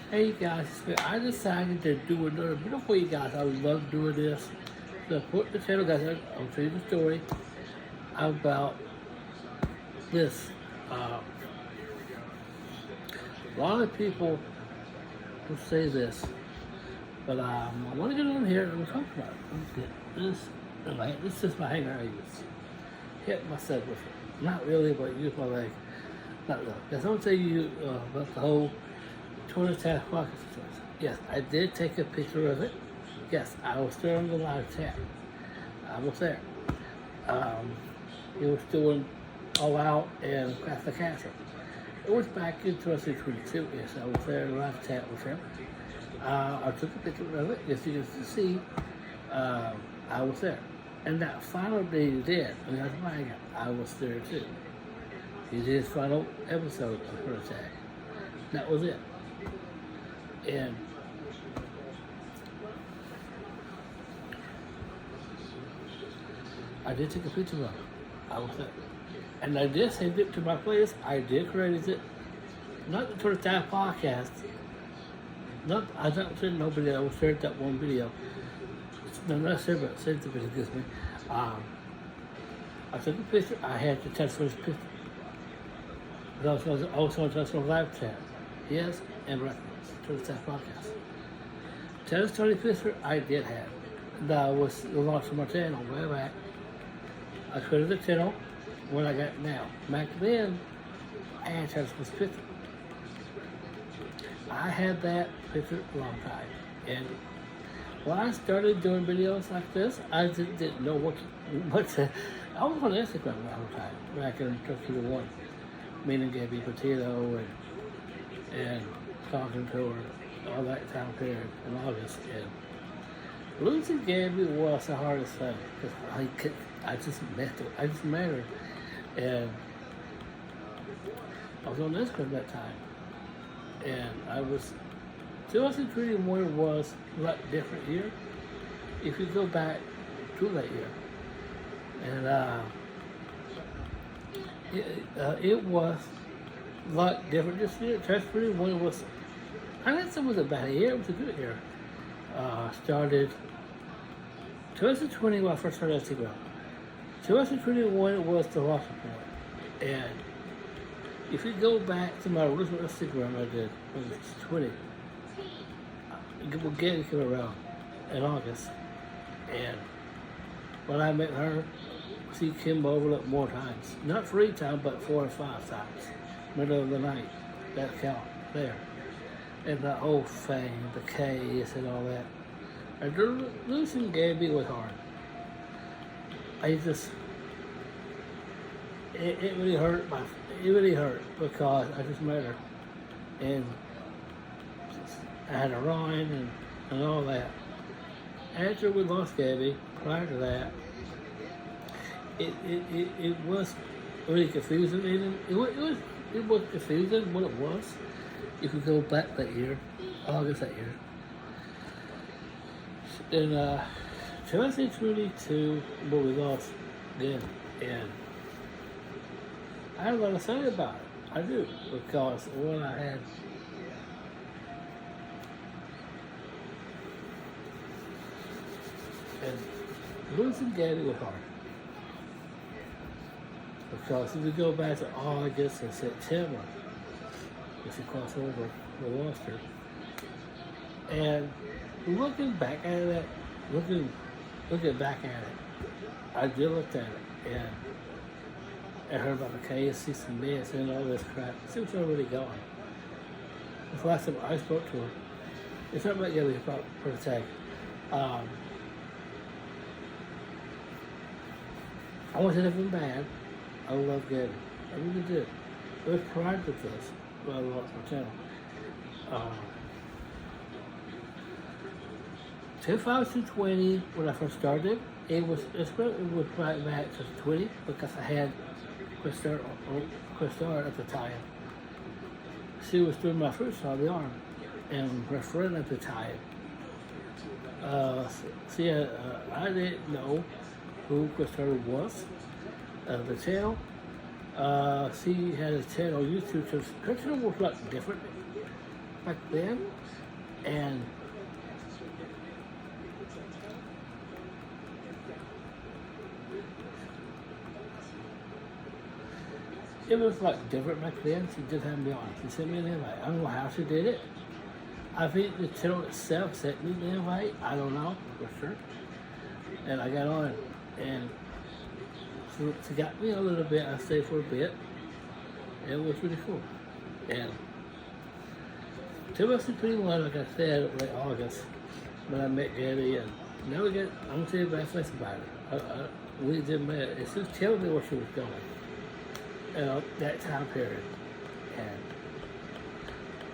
Hey guys, I decided to do another video for you guys. I love doing this. So put the channel guys, I'll tell you the story about this. Uh, a lot of people will say this, but I want to get on here and talk about it. Let's get this. This is my hanger I use. Hit myself with it. Not really, but use my leg. Not really. Because I don't tell you about the whole Twitter chat pocket situation. Yes, I did take a picture of it. Yes, I was still on the live chat. I was there. Um, he was doing all out and craft the castle. It was back in 2022. Yes, I was there in the live chat with him. I took a picture of it. As you can see, I was there. And that final day he did, and that's why I was there too. He did his final episode of Her Attack. That was it. And I did take a picture of it. I was there. And I did send it to my place. I did credit it. Not the Twitter Time podcast. I don't send nobody. I was sharing that one video. No, not sure, but send the video, excuse me. I took a picture. I had to test for this picture. But I was also test for live chat. Yes, and reference to the Time podcast. Tell story picture I did have. That was launched on my channel way back. I created the channel what I got now. Back then, I had this picture. I had that picture a long time. And when I started doing videos like this, I didn't know what to. I was on Instagram a long time, back in 2001, meeting Gabby Petito and talking to her all that time period in August. And losing Gabby was the hardest thing because I just met her, and I was on Instagram that time, and I was 2021 was a lot different year. If you go back to that year, and it was a lot different this year. 2021 was, I didn't say it was a bad year. It was a good year. Started 2020 when I first started Instagram. 2021 was the loss report, and if you go back to my original Instagram I did when it was 20, Gabby came around in August, and when I met her, she came over like more times. Not 3 times, but 4 or 5 times. Middle of the night, that count there. And the whole thing, the case and all that. And losing Gabby was hard. It really hurt it really hurt because I just met her. And I had a run and all that. After we lost Gabby, prior to that, it was really confusing. It was confusing what it was. If you go back that year, August that year. In 2022, but we lost again, and I have a lot to say about it. I do, because what I had. And losing Gabby was hard. Because if you go back to August and September, if you cross over, we lost her. And looking back at it, looking back at it, I did look at it, and I heard about the case, see some meds and all this crap. She was already gone. The last time I spoke to her, it's not about Gabby, it's about her attack. I wasn't even bad. I love Gabby. I really did. It was prior to this when I lost my channel. 2020, when I first started, it was right back to 20 because I had Christar at the time. She was doing my first on the arm, and her friend at the time. I didn't know who Christar was. The channel, she had a channel on YouTube, so her channel was like different. back then, and it was like different back then. She just had me on. She sent me an invite. I don't know how she did it. I think the channel itself sent me the invite. I don't know for sure. And I got on, and she got me a little bit. I stayed for a bit. It was really cool. And 2021, like I said, late August, when I met Gabby, and never get, I'm gonna tell you bad things about it. We did met. It's just telling me where she was going. That time period. And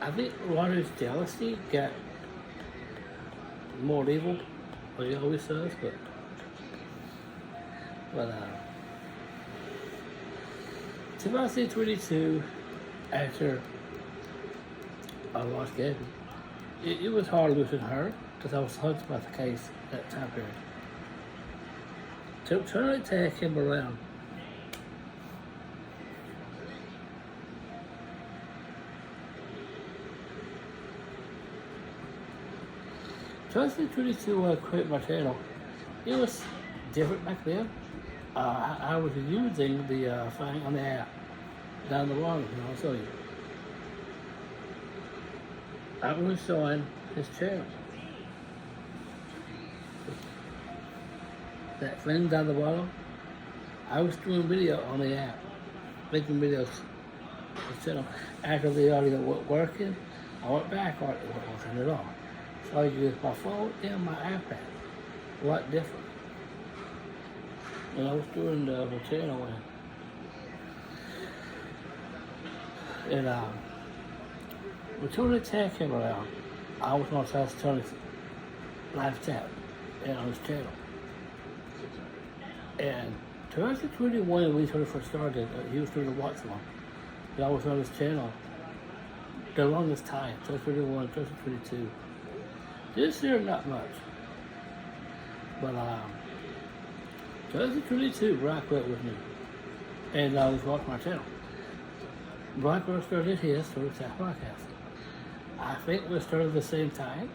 I think Ronnie's jealousy got more evil, like he always does, but 2022, after I lost Gabby, it was hard losing her because I was hugged about the case that time period. So trying to tag him around. So 2022, when I quit my channel, it was different back then. I was using the thing on the app down the bottom, and I'll show you. I was showing his channel. That thing down the bottom, I was doing video on the app, making videos on the channel. After the audio wasn't working, I went back on it, it wasn't working at all. So I used my phone and my iPad. A lot different. And I was doing the channel and when Tony Tech came around, I was on South Tony's live chat and on his channel. And 2021, when we first started, he was doing the watch one. And I was on his channel the longest time, 2021, 2022. This year, not much. But 2022, Brock went with me. And I was watching my channel. Brock started his Story Tech podcast. I think we started at the same time.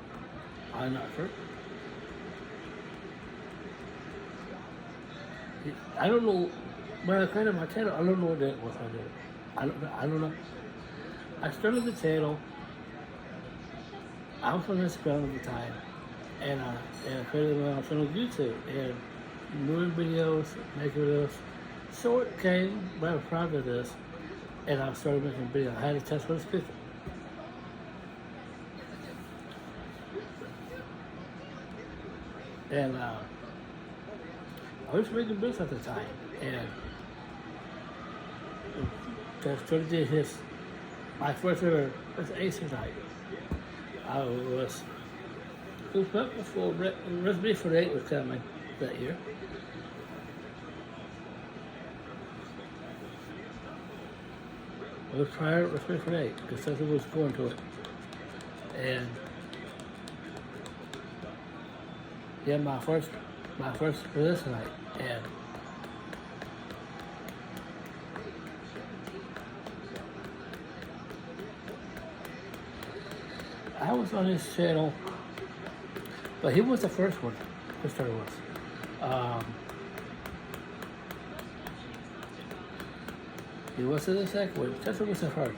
I'm not sure. I don't know. When I created my channel, I don't know what that was I did. I don't know. I started the channel. I was on Instagram at the time, and I created my own channel on YouTube, and doing videos, making videos. So it came right prior to this, and I started making videos. I had to test with people. And I was making videos at the time, and I started doing my first ever Acer night. It was right before Recipe for the 8 was coming that year. It was prior to Recipe for the 8 because that's what was going to it. And yeah, my first for this night, and I was on his channel, but he was the first one. Mr. was. He wasn't the second one. Chester was the first.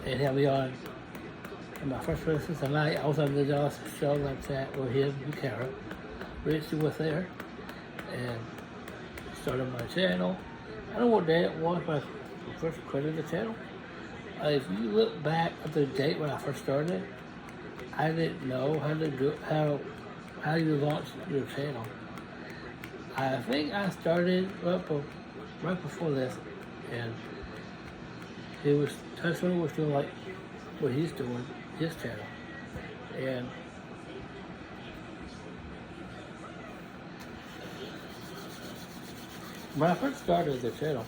And he had me on. And my first person tonight, I was on the Dallas show like that with him and Kara. Richie was there. And started my channel. I don't know what day it was when I first created the channel. If you look back at the date when I first started, I didn't know how to do how you launch your channel. I think I started right before this, and Tesla was doing like what he's doing, his channel, and when I first started the channel,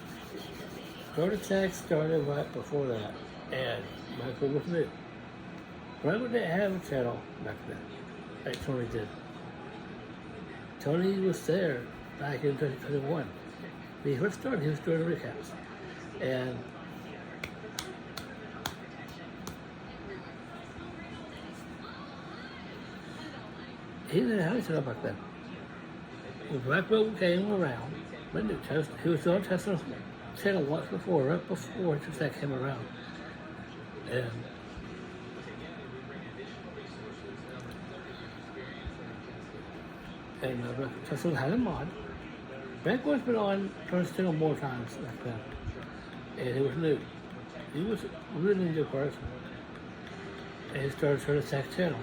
Story Tech started right before that, and Michael was new. Michael didn't have a channel back then, like Tony did. Tony was there back in 2021. When he first started, he was doing recaps. And he didn't have anything back then. When Black Bolt came around, he was on Tesla's channel once before, right before that came around. And Tesla had him on. Black Bolt's been on Turner's channel more times back then. And he was new. He was a really new person. And he started Turner's Tech channel.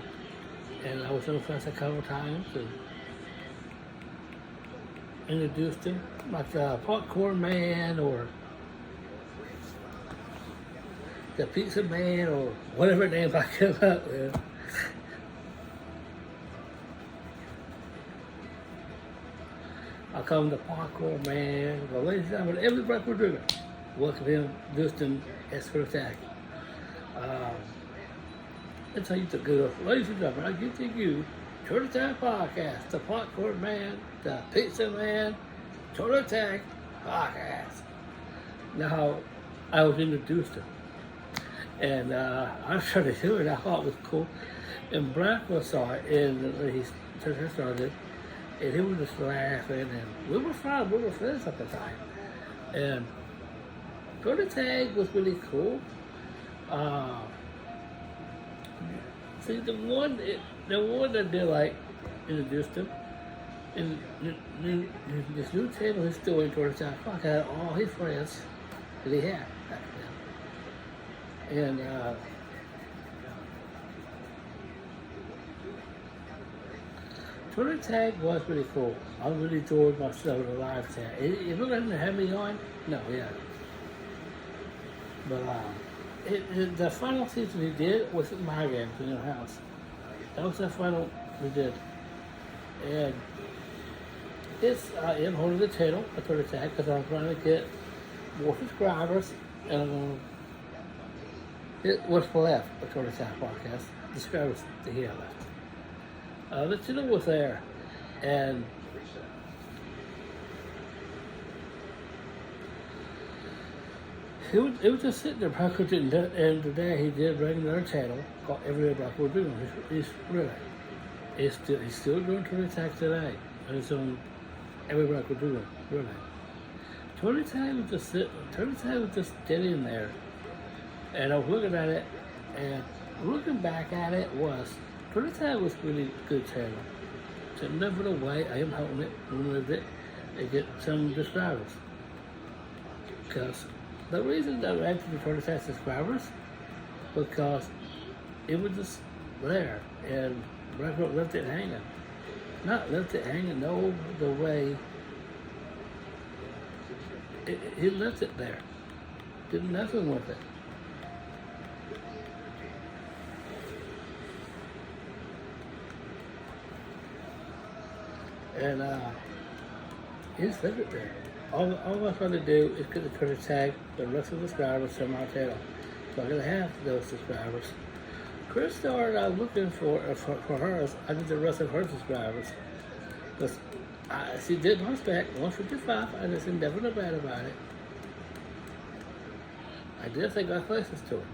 And I was in the class a couple of times and introduced him, like the Popcorn Man or the Pizza Man or whatever name I came up with. I call him the Popcorn Man. But ladies and gentlemen, every break we're doing, welcome him, introduced him as for attack. That's how you took good off. Ladies and gentlemen, I give to you Turtle Attack Podcast, the Popcorn Man, the Pizza Man, Turtle Attack Podcast. Now, I was introduced to him, and I started doing it. I thought it was cool. And Blackwell saw it, and he started, and he was just laughing, and we were fine. We were friends at the time. And Turtle Attack was really cool. See, the one that did like introduced him, and this new table he's still in towards that. Fuck had all his friends that he had back then. And Twitter Tag was really cool. I really enjoyed myself in a live tag. If you didn't have me on, no, yeah. But the final season he did was at my games in your house. That was the final we did. And I am holding the channel at Twitter Tag because I'm trying to get more subscribers. And it was left at Twitter Tag Podcast. The subscribers that he had left. The channel was there. And it was just sitting there practically, and today he did bring another channel called Everyday Black We're Doing. He's still doing Twitter Attack today. And it's on Everyday Black We're Doing. Really. Twitter Attack was just sitting there. And I was looking at it, and looking back at it Twitter Attack was really good channel. So never away, I am holding it, removed it, and get some subscribers. Because the reason that I actually Twitter Attack subscribers, because it was just there, and Blackrock left it hanging. Not left it hanging, no, the way he left it there. Did nothing with it. And he just left it there. All I'm trying to do is get the Twitter Tag, the rest of the subscribers to my channel. So I'm going to have those subscribers. Chris started looking for hers. I did the rest of her subscribers. Because she did my spec, 155. I just never know bad about it. I did think I closest to her.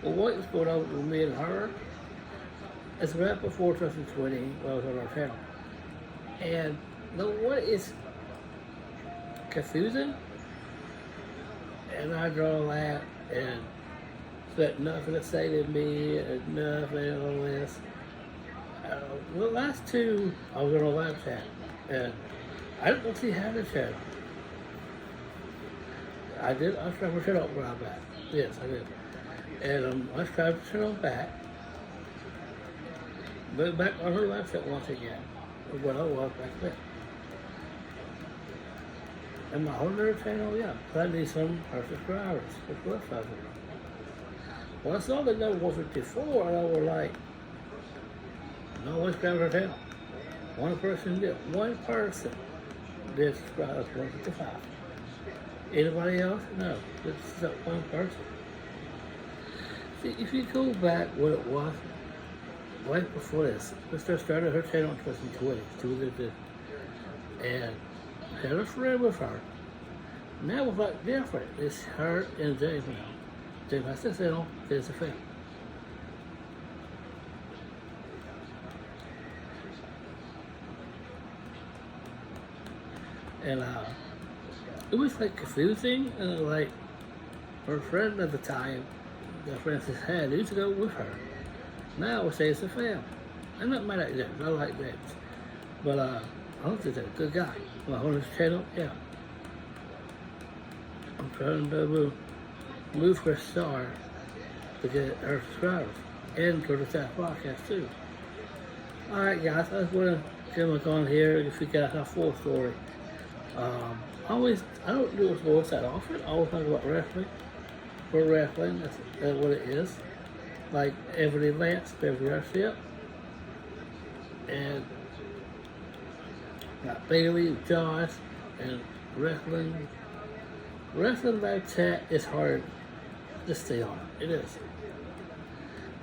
Well, what is going on with me and her? It's right before 2020 when I was on our channel. And what is confusing? And I draw that and said nothing to say to me and nothing on this. The last two, I was on a live chat, and I didn't actually have a channel. I did, I tried to turn up when I'm back. Yes, I did. And I tried to turn on back. But back on her live chat once again. What I was back then. And my older channel, yeah, I need some subscribers. That's what I was. When I saw the number 154, I was like, no one's grabbed her channel. One person did subscribe to 155. Anybody else? No, it's that one person. See, if you go back what it was, right before this, Mr. started her channel in 2020. She was at this, and had a friend with her. Now it's like different. It's her and James now. James has to settle, there's a friend. And it was like confusing. Like her friend at the time that Francis had used to go with her. Now we say it's a fan. I'm not mad at James. I like James. But I don't think that's a good guy. Well, on his channel, yeah. I'm trying to move her star to get her subscribers and go to that podcast too. Alright guys, I just want to come on here if you got a full story. I don't do sports that often. I always talk about wrestling. For wrestling, that's what it is. Like Every Lance, Beverly Garcia, and got Bailey, Josh, and wrestling. Wrestling live chat is hard to stay on. It is.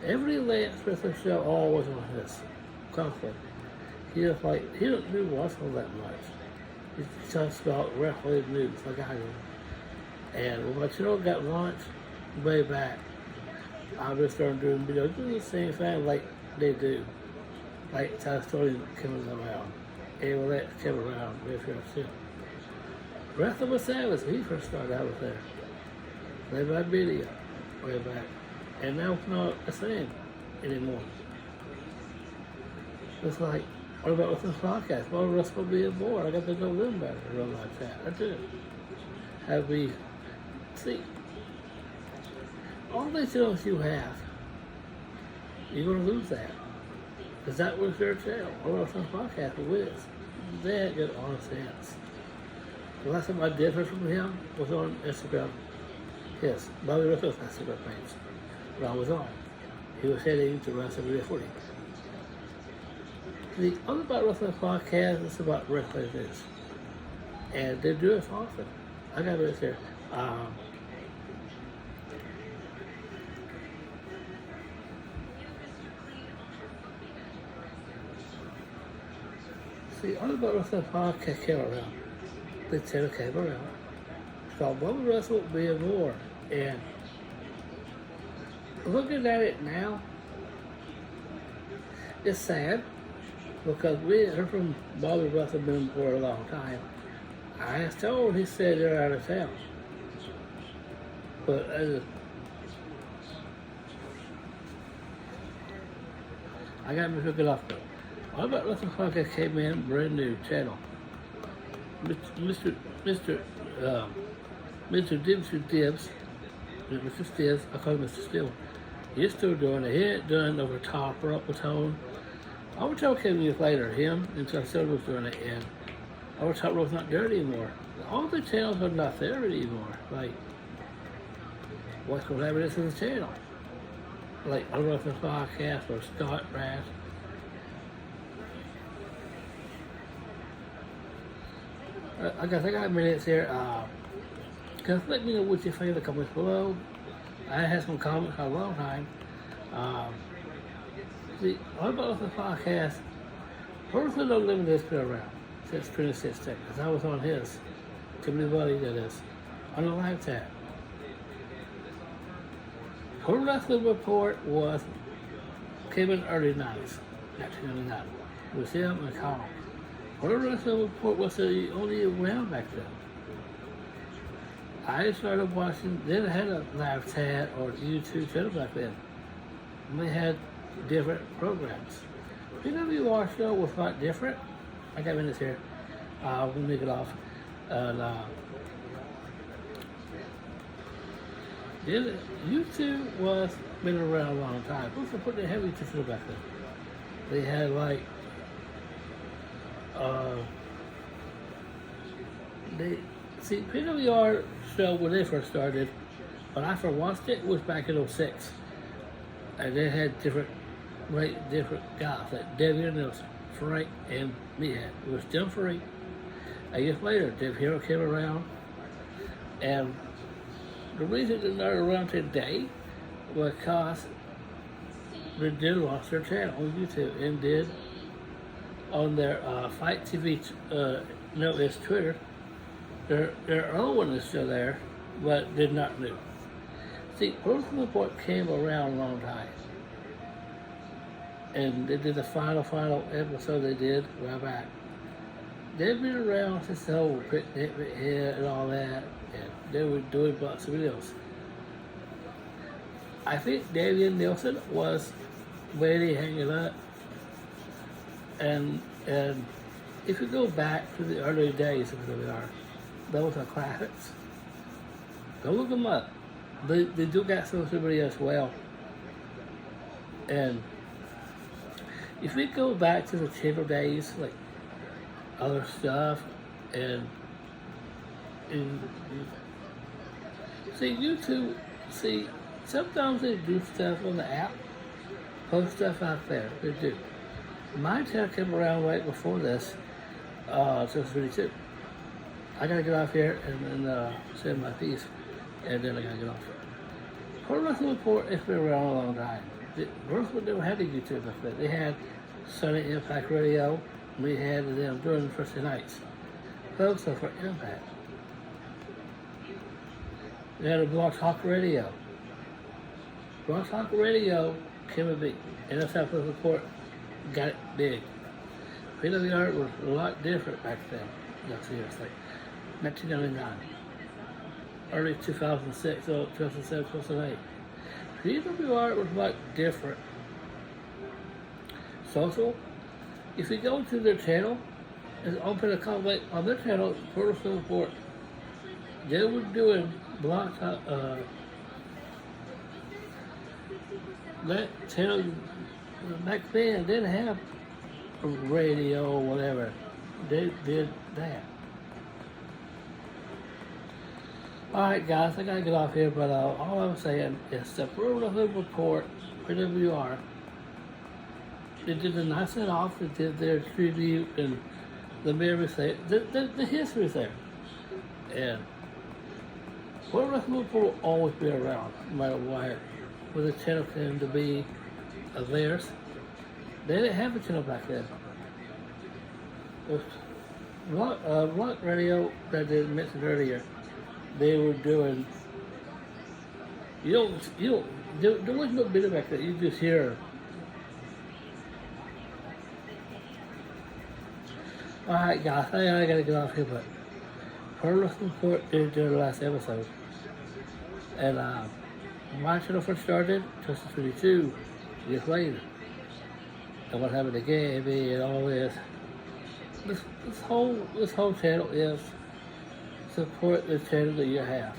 Every Lance wrestling show always on his conflict. He don't do wrestling that much. He talks about wrestling news like I do. And when my channel got launched way back, I just started doing videos, doing the same thing like they do. Like Toy Story coming around. Able that came around with her. Wrestling with Savage, he first started out with there. Played by video way back. And now it's not the same anymore. It's like, what about with this podcast? Well, Russ will be aboard. I got to know them better to run like that. I do. Have we see all the channels you have, you're gonna lose that. Because that was their channel. Or else on podcast with that good honest sense. The last time I did hear from him was on Instagram. Yes, Bobby Russell's Instagram page. When I was on. He was heading to Wrestling Footy. The other about Wrestling podcast is about wrestling news. And they do it often. I got this here. See, all about Wrestling podcast came around. The channel came around. It's called Bobby Russell Being More. And looking at it now, it's sad because we heard from Bobby Russell been for a long time. I was told he said they're out of town. But I got me hooked up though. All about Wrestling Podcast came in, brand new channel. Mr. Dibs, Mr. Stibbs, I call him Mr. Still. He's still doing it. He ain't done Overtop or Uppertone. Overtop came years later. Him and Still was doing it, and Overtop was not there anymore. All the channels are not there anymore. Like, what's going to happen to this channel? Like, I don't know if it's podcast or Scott Brass. I got minutes here. Just let me know what you think in the comments below. I had some comments for a long time. See, all about the podcast, personally don't live in this been around since 2016, because I was on his, Timothy Buddy, that is, on the live chat. Pro Wrestling Report came in the early 90s, 1999. It was him and Carl. Pro Wrestling Report was the only around back then. I started watching, they had a live chat or YouTube channel back then. And they had different programs. PWR show was quite different. I got minutes here. We'll make it off. And YouTube was been around a long time. Who's to put the heavy show back then? They had like PWR show when they first started, when I first watched it, was back in '06. And they had different guys, like Debbie Nelson, Frank, and Meathead. It was Jim Frank. A year later, Dave Hero came around, and the reason they're not around today was because they did lost their channel on YouTube and did on their Fight TV, no, it's Twitter. Their own one is still there, but did not new. See, Pro Wrestling Report came around a long time. And they did the final episode they did right back. they've been around since the whole picnic here and all that, and they were doing lots of videos. I think Damian Nielsen was really hanging up, and if you go back to the early days of WR, those are classics. Go look them up. They do got social media as well. And if we go back to the channel days, like other stuff, and see YouTube, see sometimes they do stuff on the app, post stuff out there. They do. My channel came around right before this, so it's really too. I gotta get off here and then send my piece, and then I gotta get off. Pro Wrestling Report has been around a long time. Wrestling never had a YouTube back then. They had Sunday Impact Radio. We had them during the Thursday nights. Those are for Impact. They had a Blog Talk Radio. Blog Talk Radio came a big, and that's how Pro Report got it big. PWR was a lot different back then. That's seriously. 1999. Early 2006, or 2007, 2008. PWR was a lot different. Social, if you go to their channel, and open a comment on their channel, Pro Wrestling Report, they were doing blog talk, that channel back then didn't have a radio or whatever. They did that. Alright guys, I gotta get off here, but all I'm saying is the Pro Wrestling Report, PWR, they did a nice set off, they did their tribute and the memories there, the history's there. And Pro Wrestling Report will always be around, no matter what, where the channel came to be of theirs. They didn't have a channel back then. It was Rock Radio that I did mention earlier. They were doing, there was no video back then, you just hear. Alright guys, I gotta get off here, but Pro Wrestling Report did their last episode. And my channel first started, 2022, years later. And what happened to Gabby and all this. This whole channel is support the channel that you have.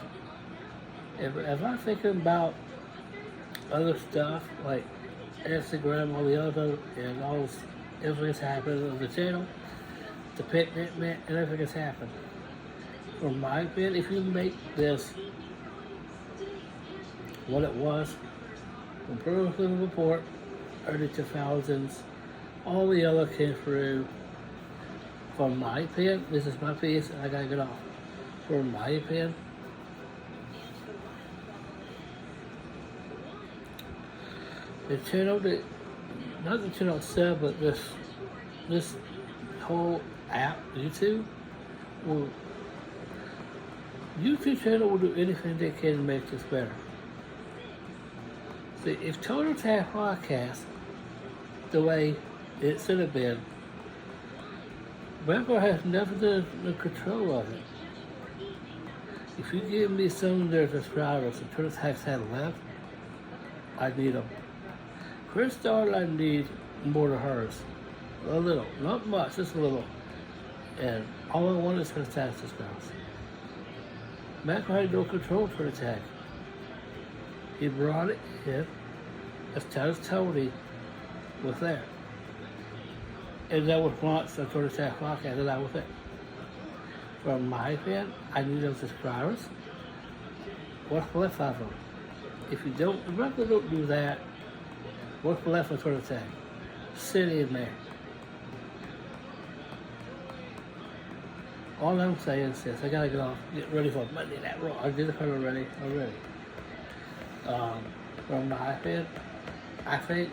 If I'm thinking about other stuff like Instagram, all the other, and all this, everything's happened on the channel, the picnic, and everything's happened. From my opinion, if you make this what it was from Pro Wrestling Report, early 2000s, all the other came through. From my opinion, this is my piece, and I gotta get off. From my opinion, the channel that, not the channel itself, but this whole app, YouTube channel will do anything they can to make this better. See, if Total Attack Podcast, the way it should have been, Bravo has never done the control of it. If you give me some of their subscribers that Total Attack's had left, I need them. Chris Starr, I need more than hers. A little, not much, just a little. And all I want is Total Attack subscribers. Matt had no control for the attack. He brought it in as Titus Tony was there. And that was once the Total Attack podcast, and I was there. From my opinion, I need those subscribers. What's left of them? If you don't do that, what's left of Total Attack? Sit in there. All I'm saying is this, I gotta get off, get ready for Monday Night Raw. I did the cover already. From my opinion, I think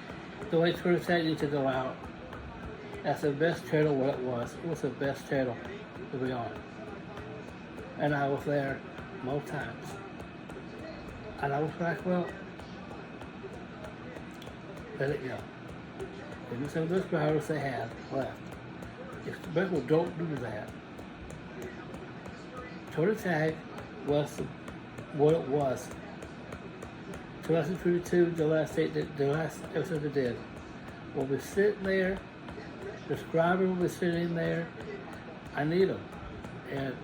the way Total Attack needs to go out, that's the best channel what it was. It was the best channel to be on. And I was there most times. And I was like, well, let it go. Give me some of those subscribers they have left. If the people don't do that, Total Tag was what it was. 2022, the last episode they did. We'll be sitting there. The subscriber will be sitting there. I need them, and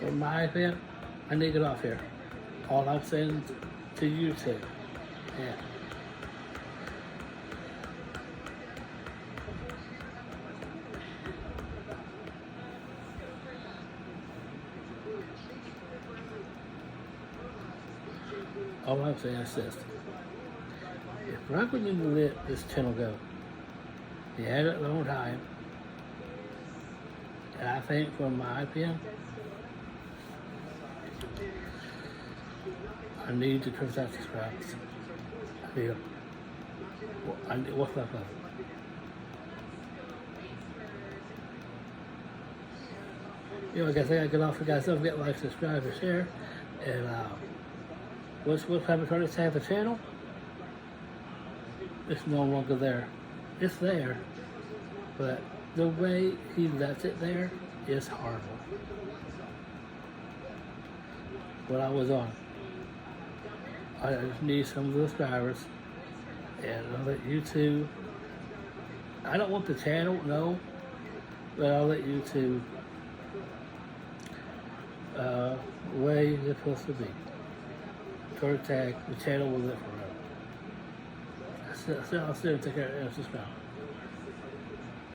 in my opinion, I need to get off here. All I'm saying to you two, yeah. All I'm saying is this. If Franklin didn't let this channel go, he had it a long time. And I think, from my opinion, I need to curse out subscribers. I feel. What's left of it? You know, I guess I gotta get off. Guys, don't forget to like, subscribe, and share. And what's happening to have the channel? It's no longer there. It's there, but the way he left it there is horrible. What I was on. I just need some of the subscribers, and I'll let you two. I don't want the channel, no, but I'll let you two way it's supposed to be. Total Tag, the channel will live forever. I'll still take care of subscribe.